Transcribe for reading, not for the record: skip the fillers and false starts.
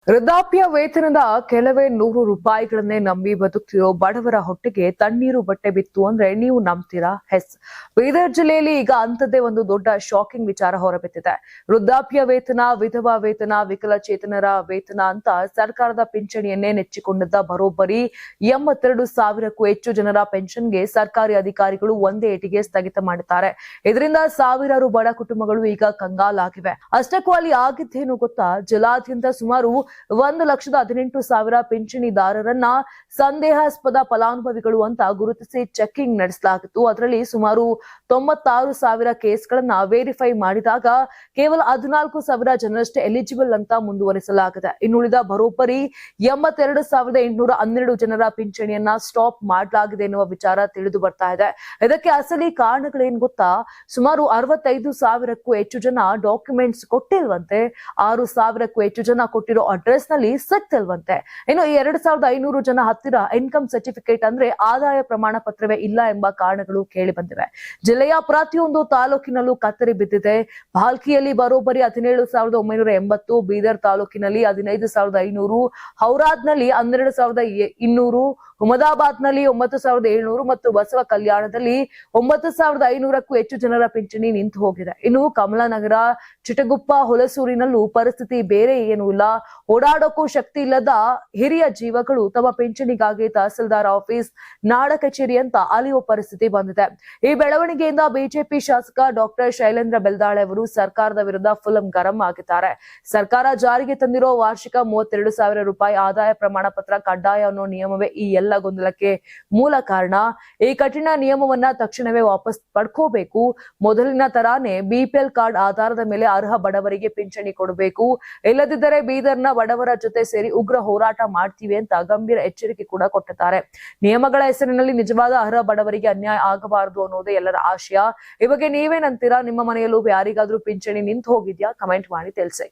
ವೃದ್ಧಾಪ್ಯ ವೇತನದ ಕೆಲವೇ 100 ರೂಪಾಯಿಗಳನ್ನೇ ನಂಬಿ ಬದುಕ್ತಿರೋ ಬಡವರ ಹೊಟ್ಟೆಗೆ ತಣ್ಣೀರು ಬಟ್ಟೆ ಬಿತ್ತು ಅಂದ್ರೆ ನೀವು ನಂಬ್ತೀರಾ? ಎಸ್, ಬೀದರ್ ಜಿಲ್ಲೆಯಲ್ಲಿ ಈಗ ಅಂಥದ್ದೇ ಒಂದು ದೊಡ್ಡ ಶಾಕಿಂಗ್ ವಿಚಾರ ಹೊರಬಿದ್ದಿದೆ. ವೃದ್ಧಾಪ್ಯ ವೇತನ, ವಿಧವಾ ವೇತನ, ವಿಕಲಚೇತನರ ವೇತನ ಅಂತ ಸರ್ಕಾರದ ಪಿಂಚಣಿಯನ್ನೇ ನೆಚ್ಚಿಕೊಂಡಿದ್ದ ಬರೋಬ್ಬರಿ 82,000ಕ್ಕೂ ಹೆಚ್ಚು ಜನರ ಪೆನ್ಷನ್ಗೆ ಸರ್ಕಾರಿ ಅಧಿಕಾರಿಗಳು ಒಂದೇ ಏಟಿಗೆ ಸ್ಥಗಿತ ಮಾಡಿದ್ದಾರೆ. ಇದರಿಂದ ಸಾವಿರಾರು ಬಡ ಕುಟುಂಬಗಳು ಈಗ ಕಂಗಾಲಾಗಿವೆ. ಅಷ್ಟಕ್ಕೂ ಅಲ್ಲಿ ಆಗಿದ್ದೇನು ಗೊತ್ತಾ? ಜಿಲ್ಲಾದ್ಯಂತ ಸುಮಾರು 1,18,000 ಪಿಂಚಣಿದಾರರನ್ನ ಸಂದೇಹಾಸ್ಪದ ಫಲಾನುಭವಿಗಳು ಅಂತ ಗುರುತಿಸಿ ಚೆಕಿಂಗ್ ನಡೆಸಲಾಗಿತ್ತು. ಅದರಲ್ಲಿ ಸುಮಾರು 96,000 ಕೇಸ್ಗಳನ್ನ ವೆರಿಫೈ ಮಾಡಿದಾಗ ಕೇವಲ 14,000 ಜನರಷ್ಟೇ ಎಲಿಜಿಬಲ್ ಅಂತ ಮುಂದುವರಿಸಲಾಗಿದೆ. ಇನ್ನುಳಿದ ಬರೋಬ್ಬರಿ 82,812 ಜನರ ಪಿಂಚಣಿಯನ್ನ ಸ್ಟಾಪ್ ಮಾಡಲಾಗಿದೆ ಎನ್ನುವ ವಿಚಾರ ತಿಳಿದು ಬರ್ತಾ ಇದೆ. ಇದಕ್ಕೆ ಅಸಲಿ ಕಾರಣಗಳೇನು ಗೊತ್ತಾ? ಸುಮಾರು 65,000ಕ್ಕೂ ಹೆಚ್ಚು ಜನ ಡಾಕ್ಯುಮೆಂಟ್ಸ್ ಕೊಟ್ಟಿಲ್ವಂತೆ, 6,000ಕ್ಕೂ ಹೆಚ್ಚು ಜನ ಕೊಟ್ಟಿರೋ ಅಡ್ರೆಸ್ ನಲ್ಲಿ ಸಿಕ್ತಿಲ್ವಂತೆ. ಇನ್ನು 2,500 ಜನ ಹತ್ತಿರ ಇನ್ಕಮ್ ಸರ್ಟಿಫಿಕೇಟ್ ಅಂದ್ರೆ ಆದಾಯ ಪ್ರಮಾಣ ಪತ್ರವೇ ಇಲ್ಲ ಎಂಬ ಕಾರಣಗಳು ಕೇಳಿ ಬಂದಿವೆ. ಜಿಲ್ಲೆಯ ಪ್ರತಿಯೊಂದು ತಾಲೂಕಿನಲ್ಲೂ ಕತ್ತರಿ ಬಿದ್ದಿದೆ. ಭಾಲ್ಕಿಯಲ್ಲಿ ಬರೋಬ್ಬರಿ 17,980, ಬೀದರ್ ತಾಲೂಕಿನಲ್ಲಿ 15,500, ಹೌರಾದ್ನಲ್ಲಿ 12,200, ಹುಮದಾಬಾದ್ ನಲ್ಲಿ 9,700 ಮತ್ತು ಬಸವ ಕಲ್ಯಾಣದಲ್ಲಿ 9,500ಕ್ಕೂ ಹೆಚ್ಚು ಜನರ ಪಿಂಚಣಿ ನಿಂತು ಹೋಗಿದೆ. ಇನ್ನು ಕಮಲಾನಗರ, ಚಿಟಗುಪ್ಪ, ಹುಲಸೂರಿನಲ್ಲೂ ಪರಿಸ್ಥಿತಿ ಬೇರೆ ಏನೂ ಇಲ್ಲ. ಓಡಾಡೋಕ್ಕೂ ಶಕ್ತಿ ಇಲ್ಲದ ಹಿರಿಯ ಜೀವಗಳು ತಮ್ಮ ಪಿಂಚಣಿಗಾಗಿ ತಹಸೀಲ್ದಾರ್ ಆಫೀಸ್, ನಾಡ ಕಚೇರಿ ಅಂತ ಅಲಿಯುವ ಪರಿಸ್ಥಿತಿ ಬಂದಿದೆ. ಈ ಬೆಳವಣಿಗೆಯಿಂದ ಬಿಜೆಪಿ ಶಾಸಕ ಡಾಕ್ಟರ್ ಶೈಲೇಂದ್ರ ಬೆಲ್ದಾಳೆ ಅವರು ಸರ್ಕಾರದ ವಿರುದ್ಧ ಫುಲ್ ಗರಂ ಆಗಿದ್ದಾರೆ. ಸರ್ಕಾರ ಜಾರಿಗೆ ತಂದಿರೋ ವಾರ್ಷಿಕ 32,000 ರೂಪಾಯಿ ಆದಾಯ ಪ್ರಮಾಣ ಪತ್ರ ಕಡ್ಡಾಯ ಅನ್ನೋ ನಿಯಮವೇ ಈ ಎಲ್ಲ ಗೊಂದಲಕ್ಕೆ ಮೂಲ ಕಾರಣ. ಈ ಕಠಿಣ ನಿಯಮವನ್ನ ತಕ್ಷಣವೇ ವಾಪಸ್ ಪಡ್ಕೋಬೇಕು. ಮೊದಲಿನ ತರಾನೇ ಬಿಪಿಎಲ್ ಕಾರ್ಡ್ ಆಧಾರದ ಮೇಲೆ ಅರ್ಹ ಬಡವರಿಗೆ ಪಿಂಚಣಿ ಕೊಡಬೇಕು. ಇಲ್ಲದಿದ್ದರೆ ಬೀದರ್ನ ಬಡವರ ಜೊತೆ ಸೇರಿ ಉಗ್ರ ಹೋರಾಟ ಮಾಡ್ತೀವಿ ಅಂತ ಗಂಭೀರ ಎಚ್ಚರಿಕೆ ಕೂಡ ಕೊಟ್ಟಿದ್ದಾರೆ. ನಿಯಮಗಳ ಹೆಸರಿನಲ್ಲಿ ನಿಜವಾದ ಅರ್ಹ ಬಡವರಿಗೆ ಅನ್ಯಾಯ ಆಗಬಾರದು ಅನ್ನೋದೇ ಎಲ್ಲರ ಆಶಯ. ಈ ಬಗ್ಗೆ ನೀವೇನಂತೀರಾ? ನಿಮ್ಮ ಮನೆಯಲ್ಲೂ ಯಾರಿಗಾದ್ರೂ ಪಿಂಚಣಿ ನಿಂತು ಹೋಗಿದ್ಯಾ? ಕಮೆಂಟ್ ಮಾಡಿ ತಿಳಿಸಿ.